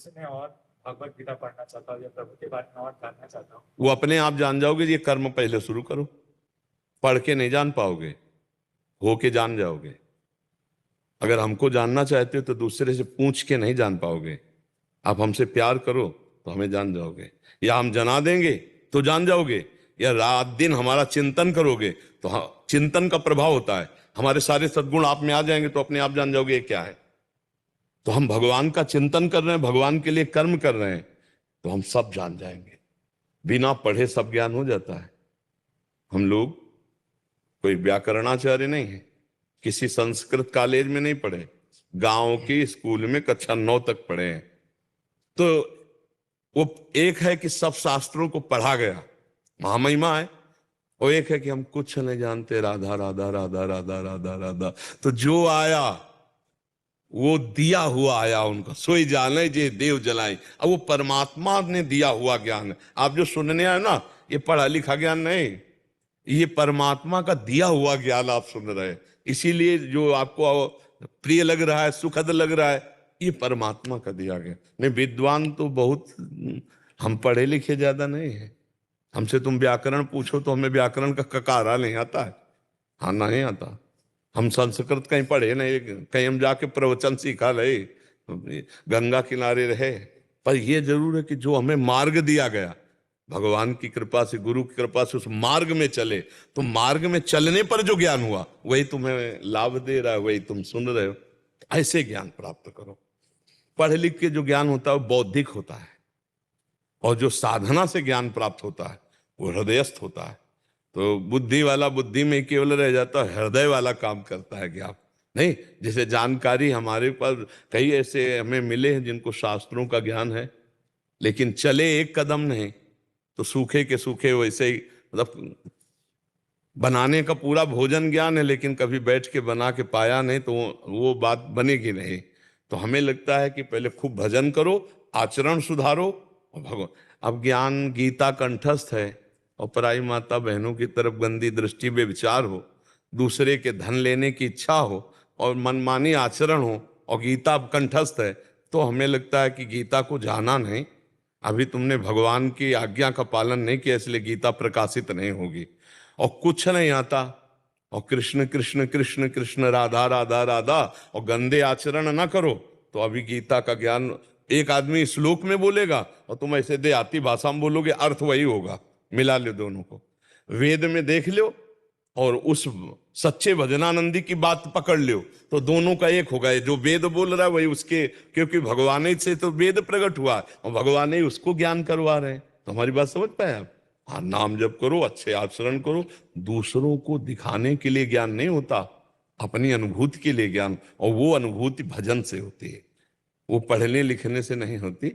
से मैं और भगवत गीता पढ़ना चाहता हूँ या प्रभु के बारे में और जानना चाहता हूँ। वो अपने आप जान जाओगे। ये कर्म पहले शुरू करो। पढ़ के नहीं जान पाओगे, हो के जान जाओगे। अगर हमको जानना चाहते हो तो दूसरे से पूछ के नहीं जान पाओगे। आप हमसे प्यार करो तो हमें जान जाओगे, या हम जना देंगे तो जान जाओगे, या रात दिन हमारा चिंतन करोगे तो हाँ, चिंतन का प्रभाव होता है। हमारे सारे सद्गुण आप में आ जाएंगे तो अपने आप जान जाओगे ये क्या है। तो हम भगवान का चिंतन कर रहे हैं, भगवान के लिए कर्म कर रहे हैं, तो हम सब जान जाएंगे। बिना पढ़े सब ज्ञान हो जाता है। हम लोग कोई व्याकरणाचार्य नहीं है, किसी संस्कृत कॉलेज में नहीं पढ़े, गांव के स्कूल में कक्षा 9 तक पढ़े हैं। तो वो एक है कि सब शास्त्रों को पढ़ा गया, महामहिमा है। और एक है कि हम कुछ नहीं जानते, राधा राधा राधा राधा राधा राधा। तो जो आया वो दिया हुआ आया, उनका सोई जाने जे देव जलाए। अब वो परमात्मा ने दिया हुआ ज्ञान है। आप जो सुनने आए ना, ये पढ़ा लिखा ज्ञान नहीं, ये परमात्मा का दिया हुआ ज्ञान आप सुन रहे हैं। इसीलिए जो आपको प्रिय लग रहा है, सुखद लग रहा है, ये परमात्मा का दिया गया। नहीं, विद्वान तो बहुत, हम पढ़े लिखे ज्यादा नहीं है। हमसे तुम व्याकरण पूछो तो हमें व्याकरण का ककारा नहीं आता है। हाँ, नहीं आता। हम संस्कृत कहीं पढ़े नहीं, कहीं हम जाके प्रवचन सीखा रहे, गंगा किनारे रहे। पर यह जरूर है कि जो हमें मार्ग दिया गया भगवान की कृपा से, गुरु की कृपा से, उस मार्ग में चले, तो मार्ग में चलने पर जो ज्ञान हुआ वही तुम्हें लाभ दे रहा है, वही तुम सुन रहे हो। ऐसे ज्ञान प्राप्त करो। पढ़ लिख के जो ज्ञान होता है वो बौद्धिक होता है, और जो साधना से ज्ञान प्राप्त होता है वो हृदयस्थ होता है। तो बुद्धि वाला बुद्धि में केवल रह जाता है, हृदय वाला काम करता है ज्ञान। नहीं, जैसे जानकारी हमारे पास कई ऐसे हमें मिले हैं जिनको शास्त्रों का ज्ञान है, लेकिन चले एक कदम नहीं, तो सूखे के सूखे वैसे ही, मतलब बनाने का पूरा भोजन ज्ञान है, लेकिन कभी बैठ के बना के पाया नहीं, तो वो बात बनेगी नहीं। तो हमें लगता है कि पहले खूब भजन करो, आचरण सुधारो, और भगवान। अब ज्ञान गीता कंठस्थ है, और पराई माता बहनों की तरफ गंदी दृष्टि में विचार हो, दूसरे के धन लेने की इच्छा हो, और मनमानी आचरण हो, और गीता कंठस्थ है, तो हमें लगता है कि गीता को जाना नहीं। अभी तुमने भगवान की आज्ञा का पालन नहीं किया, इसलिए गीता प्रकाशित नहीं होगी। और कुछ नहीं आता, और कृष्ण कृष्ण कृष्ण कृष्ण राधा राधा राधा, और गंदे आचरण ना करो, तो अभी गीता का ज्ञान एक आदमी श्लोक में बोलेगा और तुम ऐसे देहाती भाषा में बोलोगे, अर्थ वही होगा। मिला लो दोनों को, वेद में देख लो और उस सच्चे भजनानंदी की बात पकड़ लो, तो दोनों का एक होगा। जो वेद बोल रहा है वही उसके, क्योंकि भगवान ही से तो वेद प्रकट हुआ और भगवान ही उसको ज्ञान करवा रहे हैं। तो हमारी बात समझ पाए आप? हाँ, नाम जप करो, अच्छे आचरण करो। दूसरों को दिखाने के लिए ज्ञान नहीं होता, अपनी अनुभूति के लिए ज्ञान, और वो अनुभूति भजन से होती है। वो पढ़ने लिखने से नहीं होती,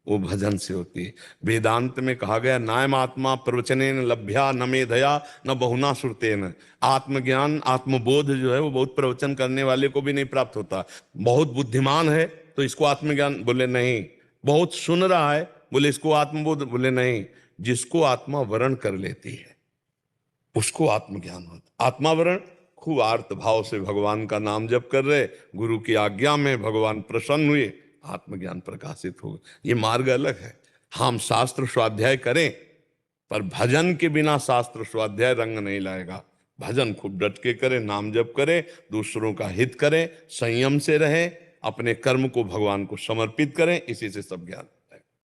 वो भजन से होती है। वेदांत में कहा गया, नायम आत्मा प्रवचनेन लभ्या न मेधया न बहुना श्रुतेन। आत्मज्ञान, आत्मबोध जो है वो बहुत प्रवचन करने वाले को भी नहीं प्राप्त होता। बहुत बुद्धिमान है तो इसको आत्मज्ञान, बोले नहीं। बहुत सुन रहा है, बोले इसको आत्मबोध, बोले नहीं। जिसको आत्मा वरण कर लेती है उसको आत्मज्ञान होता। आत्मावरण, खूब आर्त भाव से भगवान का नाम जप कर रहे, गुरु की आज्ञा में भगवान प्रसन्न हुए, आत्मज्ञान प्रकाशित होगा। ये मार्ग अलग है। हम शास्त्र स्वाध्याय करें, पर भजन के बिना शास्त्र स्वाध्याय रंग नहीं लाएगा। भजन खूब डट के करें, नाम जप करें, दूसरों का हित करें, संयम से रहें, अपने कर्म को भगवान को समर्पित करें, इसी से सब ज्ञान।